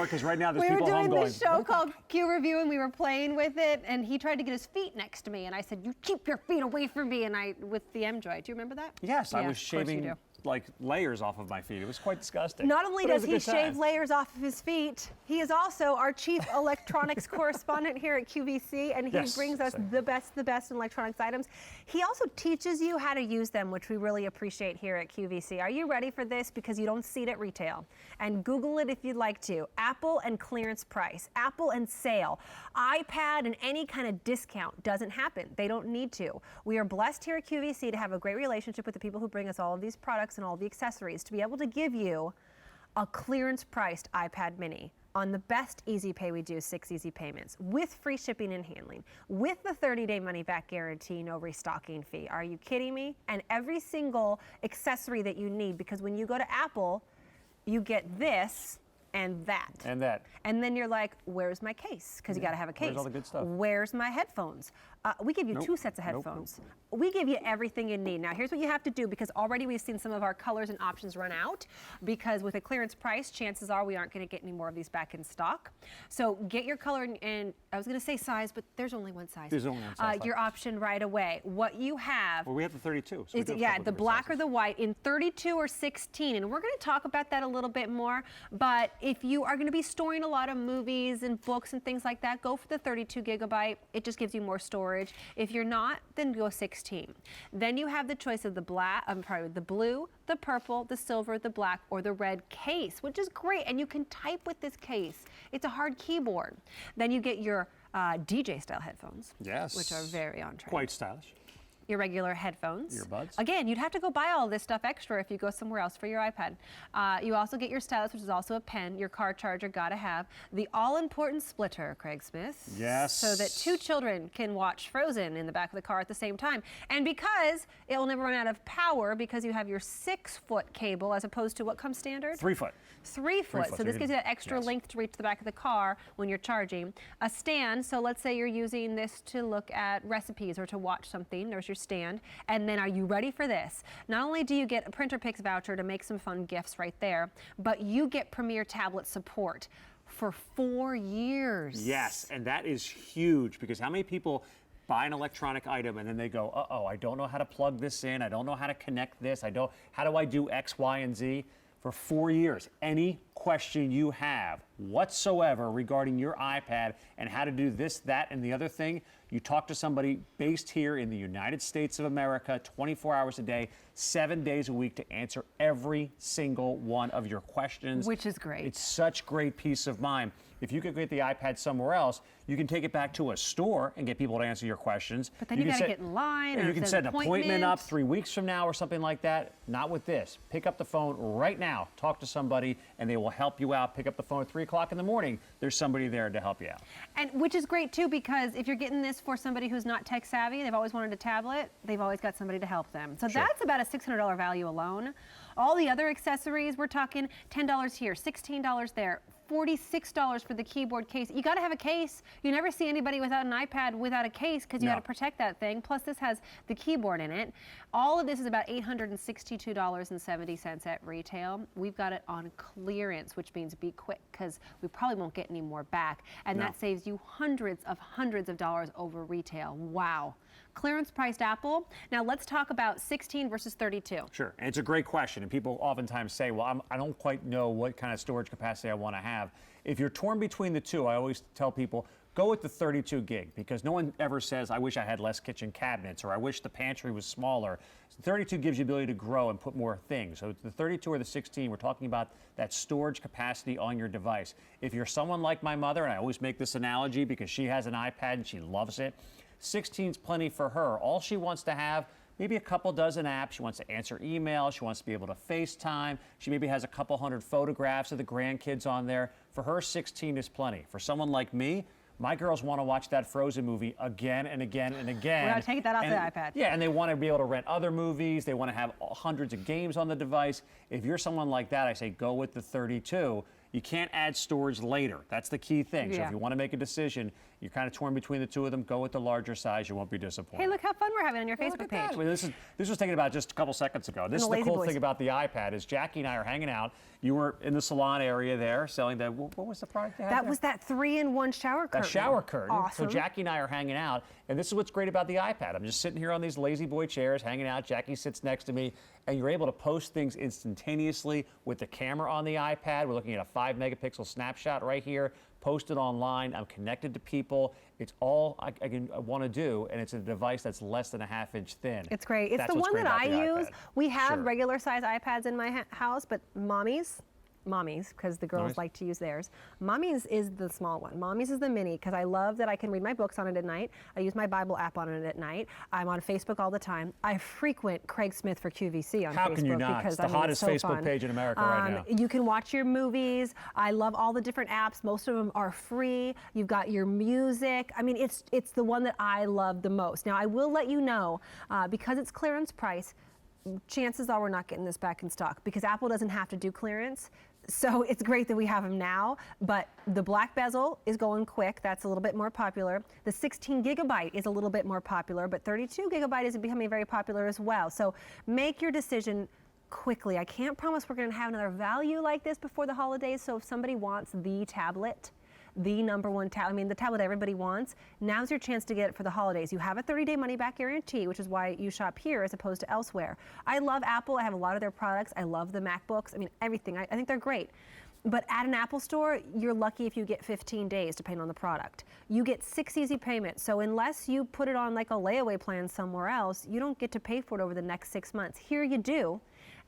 more because right now there's We were people home doing going. this show called Q Review, and we were playing with it, and he tried to get his feet next to me, and I said, "You keep your feet away from me." And with the M-Joy, do you remember that? Yes, I Yeah, was of course you shaving do. like layers off of my feet. It was quite disgusting. Not only But it was does a he good shave time. layers off of his feet, he is also our chief electronics correspondent here at QVC, and he Yes, brings us same. the best in electronics items. He also teaches you how to use them, which we really appreciate here at QVC. Are you ready for this? Because you don't see it at retail. And Google it if you'd like to. Apple and clearance price, Apple and sale, iPad and any kind of discount doesn't happen. They don't need to. We are blessed here at QVC to have a great relationship with the people who bring us all of these products and all of the accessories to be able to give you a clearance priced iPad mini on the best easy pay we do, 6 easy payments, with free shipping and handling, with the 30-day money-back guarantee, no restocking fee. Are you kidding me? And every single accessory that you need, because when you go to Apple, you get this and that. And that. And then you're like, where's my case? Because you got to have a case. Where's all the good stuff? Where's my headphones? We give you 2 sets of headphones. We give you everything you need. Now, here's what you have to do, because already we've seen some of our colors and options run out, because with a clearance price, chances are we aren't going to get any more of these back in stock. So get your color and I was going to say size, but there's only one size. There's only one size left. Your option right away. What you have. Well, we have the 32. So we Is, do have a yeah, couple the different black sizes. or the white in 32 or 16, and we're going to talk about that a little bit more. But if you are going to be storing a lot of movies and books and things like that, go for the 32 gigabyte. It just gives you more storage. If you're not, then go 16. Then you have the choice of the the blue, the purple, the silver, the black, or the red case, which is great. And you can type with this case. It's a hard keyboard. Then you get your DJ style headphones. Yes. Which are very on trend. Quite stylish. Your regular headphones. Earbuds. Again, you'd have to go buy all this stuff extra if you go somewhere else for your iPad. You also get your stylus, which is also a pen, your car charger, gotta have. The all-important splitter, Craig Smith. Yes. So that 2 children can watch Frozen in the back of the car at the same time. And because it will never run out of power, because you have your 6-foot cable as opposed to what comes standard? 3 foot. 3 foot. So this gives you that extra length to reach the back of the car when you're charging. A stand, so let's say you're using this to look at recipes or to watch something. There's your stand. And then are you ready for this? Not only do you get a Printer Picks voucher to make some fun gifts right there, but you get Premier tablet support for 4 years. Yes, and that is huge, because how many people buy an electronic item and then they go, uh-oh, I don't know how to plug this in, I don't know how to connect this, how do I do X, Y, and Z? For 4 years, any question you have whatsoever regarding your iPad and how to do this, that, and the other thing, you talk to somebody based here in the United States of America, 24 hours a day, 7 days a week to answer every single one of your questions. Which is great. It's such great peace of mind. If you could get the iPad somewhere else, you can take it back to a store and get people to answer your questions. But then you got to get in line, or you can set an appointment up 3 weeks from now or something like that. Not with this. Pick up the phone right now, talk to somebody, and they will help you out. Pick up the phone at 3 o'clock in the morning. There's somebody there to help you out. And which is great too, because if you're getting this for somebody who's not tech savvy, they've always wanted a tablet, they've always got somebody to help them. So that's about a $600 value alone. All the other accessories, we're talking $10 here, $16 there, $46 for the keyboard case. You got to have a case. You never see anybody without an iPad without a case, because you got to protect that thing. Plus, this has the keyboard in it. All of this is about $862.70 at retail. We've got it on clearance, which means be quick, because we probably won't get any more back. And that saves you hundreds of dollars over retail. Wow. Clearance priced Apple. Now let's talk about 16 versus 32. Sure, and it's a great question, and people oftentimes say, well, I don't quite know what kind of storage capacity I want to have. If you're torn between the two, I always tell people, go with the 32 gig, because no one ever says, I wish I had less kitchen cabinets, or I wish the pantry was smaller. So 32 gives you the ability to grow and put more things. So the 32 or the 16, we're talking about that storage capacity on your device. If you're someone like my mother, and I always make this analogy because she has an iPad and she loves it, 16's plenty for her. All she wants to have, maybe a couple dozen apps. She wants to answer email. She wants to be able to FaceTime. She maybe has a couple hundred photographs of the grandkids on there. For her, 16 is plenty. For someone like me, my girls want to watch that Frozen movie again and again and again. We're going to take that off the iPad. Yeah, and they want to be able to rent other movies. They want to have hundreds of games on the device. If you're someone like that, I say go with the 32. You can't add storage later. That's the key thing. So if you want to make a decision, you're kind of torn between the two of them, go with the larger size. You won't be disappointed. Hey, look how fun we're having on your Yeah, look Facebook at that. page. I mean, this was taken about just a couple seconds ago. This is the the cool Lazy thing Boys. about the iPad is Jackie and I are hanging out. You were in the salon area there selling the, what was the product you had That there? was that 3-in-1 shower curtain. That shower curtain. Awesome. So Jackie and I are hanging out, and this is what's great about the iPad. I'm just sitting here on these lazy boy chairs, hanging out. Jackie sits next to me, and you're able to post things instantaneously with the camera on the iPad. We're looking at a 5-megapixel snapshot right here. Post it online. I'm connected to people. It's all I want to do, and it's a device that's less than a half-inch thin. It's great. It's That's the what's one great that I about the use. iPad. We have Sure. regular size iPads in my house, but mommies, because the girls Nice. like to use theirs. Mommy's is the small one. Mommy's is the mini, because I love that I can read my books on it at night. I use my Bible app on it at night. I'm on Facebook all the time. I frequent Craig Smith for QVC on Facebook. How can you not? Because It's the hottest so Facebook fun. page in America right now. You can watch your movies. I love all the different apps. Most of them are free. You've got your music. I mean, it's the one that I love the most. Now, I will let you know, because it's clearance price, chances are we're not getting this back in stock because Apple doesn't have to do clearance. So it's great that we have them now, but the black bezel is going quick. That's a little bit more popular. The 16 gigabyte is a little bit more popular, but 32 gigabyte is becoming very popular as well. So make your decision quickly. I can't promise we're going to have another value like this before the holidays. So if somebody wants the tablet, the #1 tablet, I mean the tablet everybody wants, now's your chance to get it for the holidays. You have a 30-day money-back guarantee, which is why you shop here as opposed to elsewhere. I love Apple. I have a lot of their products. I love the MacBooks. I mean, everything. I think they're great. But at an Apple store, you're lucky if you get 15 days, depending on the product. You get 6 easy payments. So unless you put it on like a layaway plan somewhere else, you don't get to pay for it over the next 6 months. Here you do.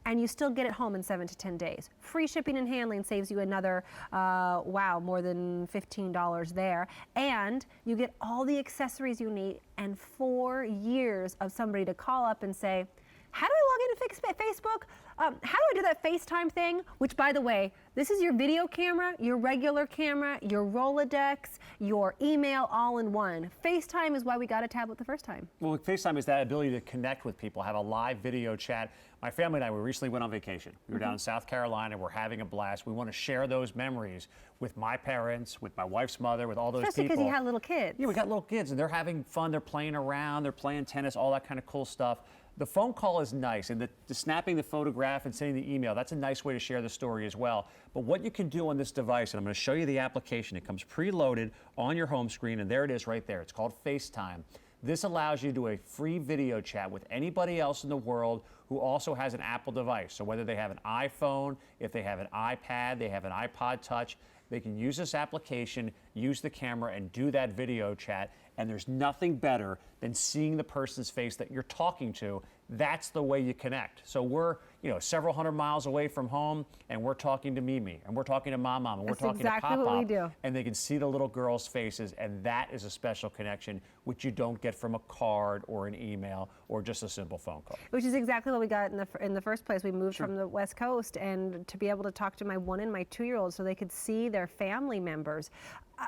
And you still get it home in 7 to 10 days. Free shipping and handling saves you another, more than $15 there. And you get all the accessories you need and 4 years of somebody to call up and say, how do I log into Facebook? How do I do that FaceTime thing? Which, by the way, this is your video camera, your regular camera, your Rolodex, your email all in one. FaceTime is why we got a tablet the first time. Well, FaceTime is that ability to connect with people, have a live video chat. My family and I, we recently went on vacation. We were down in South Carolina. We're having a blast. We want to share those memories with my parents, with my wife's mother, with all those Especially people. because you had little kids. Yeah, we got little kids, and they're having fun. They're playing around. They're playing tennis, all that kind of cool stuff. The phone call is nice, and the snapping the photograph and sending the email, that's a nice way to share the story as well. But what you can do on this device, and I'm going to show you the application. It comes preloaded on your home screen, and there it is right there. It's called FaceTime. This allows you to do a free video chat with anybody else in the world who also has an Apple device. So whether they have an iPhone, if they have an iPad, they have an iPod Touch, they can use this application, use the camera, and do that video chat. And there's nothing better than seeing the person's face that you're talking to. That's the way you connect. So we're, several hundred miles away from home, and we're talking to Mimi, and we're talking to Mom, and we're That's talking exactly to Pop, what we do. and they can see the little girls' faces, and that is a special connection, which you don't get from a card or an email or just a simple phone call. Which is exactly what we got in the first place. We moved from the West Coast, and to be able to talk to my 1 and my 2-year-olds so they could see their family members.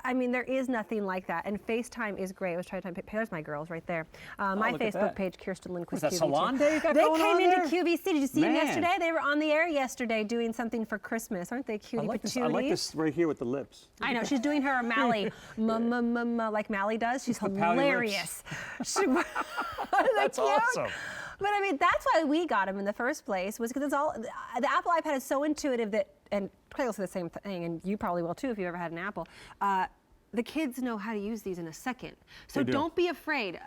I mean, there is nothing like that, and FaceTime is great. I was trying to there's my girls right there. My look at Facebook that. page, Kerstin Lindquist. Was that QVC. salon day you got They going came on into there? QVC. Did you see them Man. yesterday? They were on the air yesterday doing something for Christmas. Aren't they cutie patooties? I like this right here with the lips. I know, she's doing her Mally, like Mally does. She's the pouty lips. hilarious. That's awesome. But I mean, that's why we got them in the first place, was because the Apple iPad is so intuitive that, and Craig will say the same thing, and you probably will too if you ever had an Apple. The kids know how to use these in a second. So They do. don't be afraid.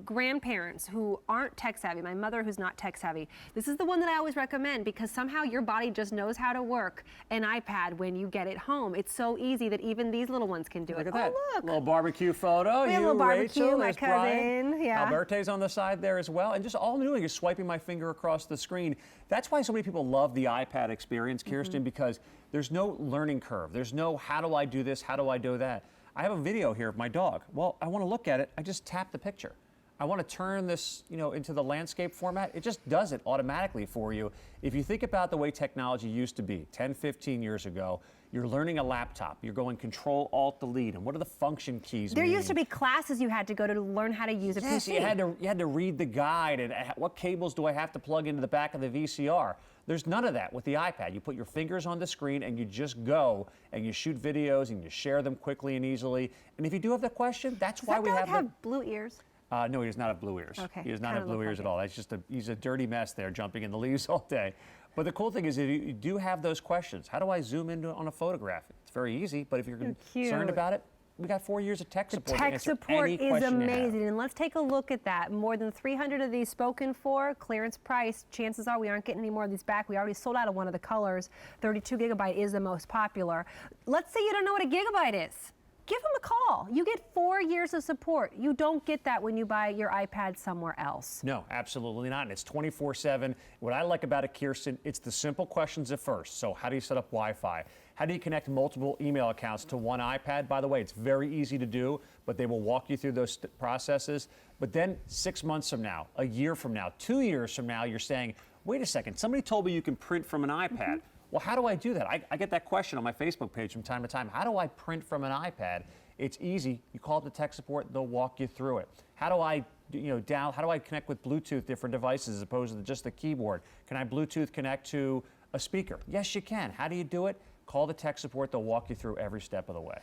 Grandparents who aren't tech savvy, my mother who's not tech savvy, this is the one that I always recommend because somehow your body just knows how to work an iPad when you get it home. It's so easy that even these little ones can do Look it. at that. Oh, look. Little barbecue photo. We have a You, little barbecue, Rachel, my there's Brian. cousin, yeah. Alberte's on the side there as well. And just all I'm doing is swiping my finger across the screen. That's why so many people love the iPad experience, Kerstin, because there's no learning curve. There's no how do I do this, how do I do that. I have a video here of my dog. Well, I want to look at it. I just tap the picture. I want to turn this, into the landscape format. It just does it automatically for you. If you think about the way technology used to be 10, 15 years ago, you're learning a laptop. You're going Control, Alt, Delete, and what do the function keys There mean? used to be classes you had to go to learn how to use a Yes, PC. you had to read the guide and what cables do I have to plug into the back of the VCR. There's none of that with the iPad. You put your fingers on the screen and you just go and you shoot videos and you share them quickly and easily. And if you do have the question, that's why we have blue ears? no, he does not have blue ears. Okay, He does not kinda have blue look ears like at all. That's just he's a dirty mess there, jumping in the leaves all day. But the cool thing is, if you do have those questions, how do I zoom in on a photograph? It's very easy, but if you're concerned about it, we got 4 years of tech support. Tech support is amazing, and let's take a look at that. More than 300 of these spoken for, clearance price. Chances are we aren't getting any more of these back. We already sold out of one of the colors. 32 gigabyte is the most popular. Let's say you don't know what a gigabyte is. Give them a call. You get 4 years of support. You don't get that when you buy your iPad somewhere else. No, absolutely not. And it's 24/7. What I like about it, Kerstin, it's the simple questions at first. So how do you set up Wi-Fi? How do you connect multiple email accounts to one iPad? By the way, it's very easy to do, but they will walk you through those processes. But then 6 months from now, a year from now, 2 years from now, you're saying, wait a second, somebody told me you can print from an iPad. Well, how do I do that? I get that question on my Facebook page from time to time. How do I print from an iPad? It's easy. You call up the tech support, they'll walk you through it. How do I, how do I connect with Bluetooth different devices as opposed to just the keyboard? Can I Bluetooth connect to a speaker? Yes, you can. How do you do it? Call the tech support, they'll walk you through every step of the way.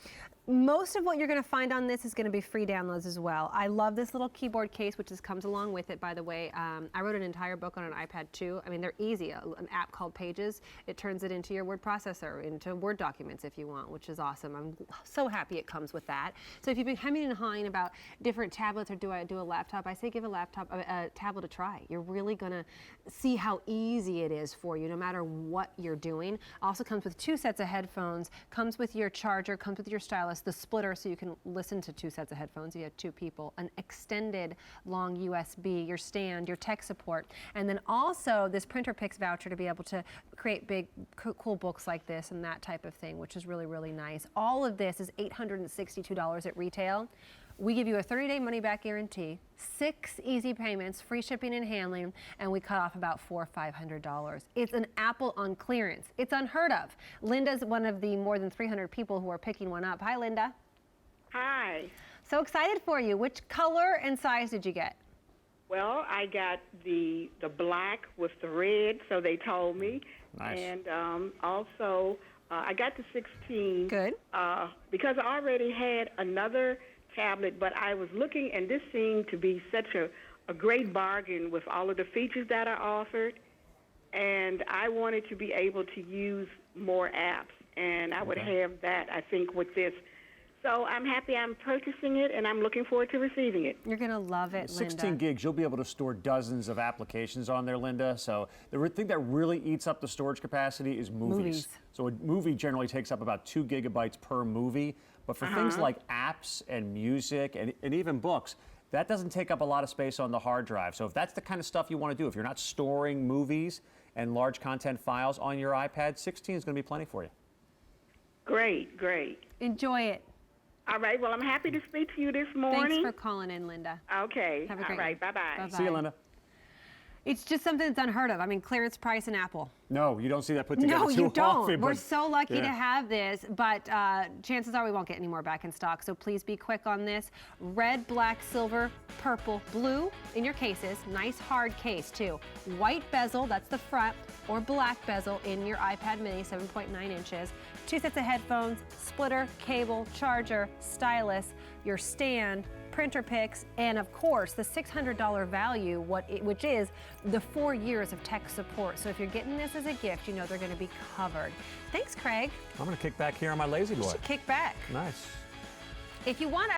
Most of what you're going to find on this is going to be free downloads as well. I love this little keyboard case, which comes along with it, by the way. I wrote an entire book on an iPad too. I mean, they're easy. An app called Pages. It turns it into your word processor, into Word documents if you want, which is awesome. I'm so happy it comes with that. So if you've been hemming and hawing about different tablets or do I do a laptop, I say give a tablet a try. You're really going to see how easy it is for you no matter what you're doing. Also comes with 2 sets of headphones, comes with your charger, comes with your stylus, the splitter so you can listen to 2 sets of headphones if you have 2 people, an extended long USB, your stand, your tech support, and then also this printer picks voucher to be able to create big, cool books like this and that type of thing, which is really, really nice. All of this is $862 at retail. We give you a 30-day money-back guarantee, 6 easy payments, free shipping and handling, and we cut off about $400 or $500. It's an Apple on clearance. It's unheard of. Linda's one of the more than 300 people who are picking one up. Hi, Linda. Hi. So excited for you. Which color and size did you get? Well, I got the black with the red, so they told me. Nice. And also, I got the 16. Good. Because I already had another tablet, but I was looking, and this seemed to be such a great bargain with all of the features that are offered, and I wanted to be able to use more apps, and I would have that, I think, with this. So I'm happy I'm purchasing it, and I'm looking forward to receiving it. You're going to love it, 16 Linda. gigs, you'll be able to store dozens of applications on there, Linda. So the thing that really eats up the storage capacity is movies. So a movie generally takes up about 2 gigabytes per movie. But for things like apps and music and even books, that doesn't take up a lot of space on the hard drive. So if that's the kind of stuff you want to do, if you're not storing movies and large content files on your iPad, 16 is going to be plenty for you. Great, great. Enjoy it. All right, well, I'm happy to speak to you this morning. Thanks for calling in, Linda. Okay. Have a great All right, one. bye-bye. Bye-bye. See you, Linda. It's just something that's unheard of. I mean, clearance price and Apple. No, you don't see that put together No, too you don't. often, We're but- so lucky yeah. to have this, but chances are we won't get any more back in stock, so please be quick on this. Red, black, silver, purple, blue in your cases. Nice hard case, too. White bezel, that's the front, or black bezel in your iPad mini, 7.9 inches. 2 sets of headphones, splitter, cable, charger, stylus, your stand, printer picks, and of course the $600 value, which is the 4 years of tech support. So if you're getting this as a gift, you know they're going to be covered. Thanks, Craig. I'm going to kick back here on my lazy boy. Kick back. Nice. If you want